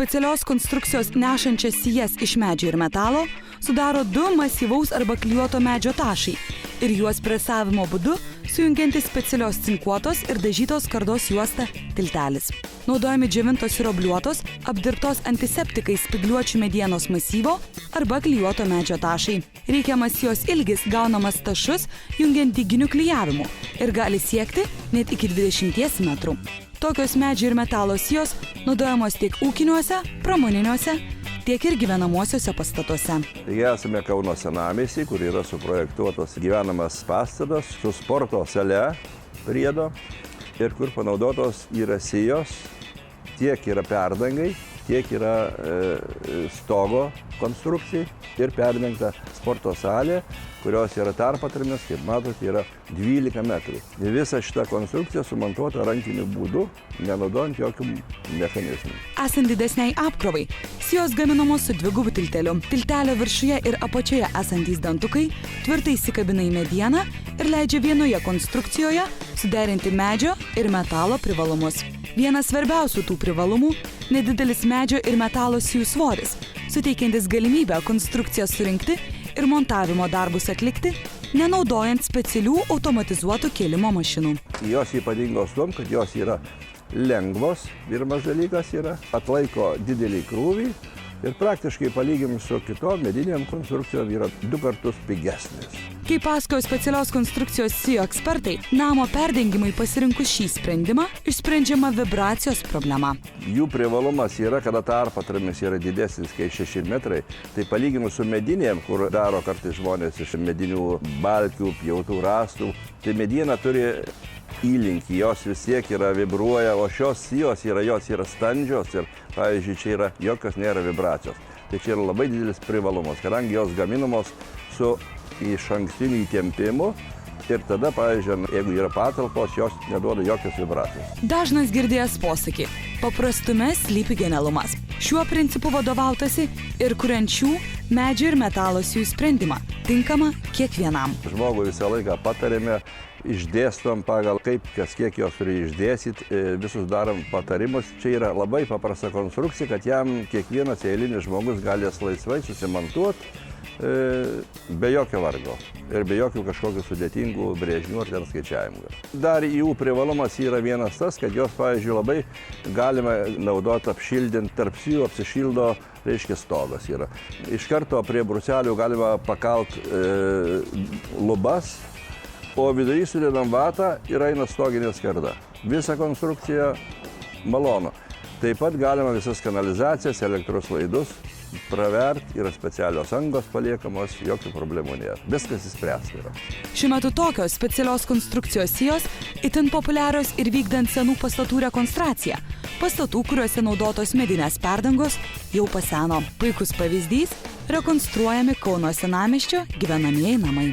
Specialios konstrukcijos nešančias sijas iš medžio ir metalo sudaro 2 masyvaus arba klijuoto medžio tašai ir juos presavimo būdu sujungiantis specialios cinkuotos ir dažytos skardos juosta tiltelis. Naudojami džiovintos ir obliuotos, apdirbtos antiseptikais spygliuočių medienos masyvo arba klijuoto medžio tašai. Reikiamas jos ilgis gaunamas tašus jungiant dyginių klijavimu ir gali siekti net iki 20 metrų. Tokios medžio ir metalo sijos naudojamos tiek ūkiniuose, pramoniniuose, tiek ir gyvenamuosiuose pastatuose. Taigi esame Kauno senamiestyje, kur yra suprojektuotas gyvenamas pastatas su sporto sale priedo ir kur panaudotos yra sijos, tiek yra perdangai, tiek yra stogo konstrukcijai ir perdengta sporto salė, kurios yra tarpatrimis, kaip matote, yra 12 metrų. Visa šita konstrukcija sumontuota rankiniu būdu, nenaudojant jokių mechanizmų. Esant didesniai apkrovai, sijos gaminamos su dvigubu tilteliu. Tiltelio viršuje ir apačioje esantys dantukai tvirtai įsikabina į medieną ir leidžia vienoje konstrukcijoje suderinti medžio ir metalo privalumus. Vienas svarbiausių tų privalumų – nedidelis medžio ir metalo sijų svoris, suteikiantis galimybę konstrukciją surinkti ir montavimo darbus atlikti, nenaudojant specialių automatizuotų kėlimo mašinų. Jos ypatingos tuom, kad jos yra lengvos, pirmas dalykas yra, atlaiko didelį krūvį ir praktiškai palyginus su kitom medinėm konstrukcijom yra 2 kartus pigesnės. Kaip pasakojo specialios konstrukcijos sijų ekspertai, namo perdengimui pasirinkus šį sprendimą išsprendžiama vibracijos problema. Jų privalumas yra, kada tarpatrimis yra didesnis kaip 6 metrai, tai palyginus su medinėm, kur daro kartais žmonės iš medinių balkių, pjautų rąstų, tai mediena turi įlinkį, jos vis tiek yra vibruoja, o šios sijos jos yra standžios ir, pavyzdžiui, čia yra jokios nėra vibracijos. Tai čia yra labai didelis privalumas, kadangi jos gaminamos su išankstiniu įtempimu ir tada, pavyzdžiui, jeigu yra patalpos, jos neduoda jokios vibracijos. Dažnas girdėjęs posakį – paprastume slypi genialumas. Šiuo principu vadovautasi ir kuriančių medžio ir metalo sijų sprendimą, tinkamą kiekvienam. Žmogui visą laiką patarėme, išdėstom pagal kaip, kas kiek jos turi išdėsit, visus darom patarimus. Čia yra labai paprasta konstrukcija, kad jam kiekvienas eilinis žmogus galės laisvai susimontuoti be jokio vargo ir be jokių kažkokių sudėtingų brėžinių ar ten skaičiavimų. Dar jų privalumas yra vienas tas, kad jos, pavyzdžiui, labai galima naudoti apšildint, tarp sijų apsišildo, reiškia, stogas yra. Iš karto prie bruselių galima pakalt lubas, o vidury sudedam vatą ir eina stoginė skarda. Visa konstrukcija malonu. Taip pat galima visas kanalizacijas, elektros laidus pravert, yra specialios angos paliekamos, jokių problemų nėra. Viskas įspręsta yra. Šiuo metu tokios specialios konstrukcijos sijos itin populiarios ir vykdant senų pastatų rekonstrukciją. Pastatų, kuriuose naudotos medinės perdangos, jau paseno. Puikus pavyzdys – rekonstruojami Kauno senamiesčio gyvenamieji namai.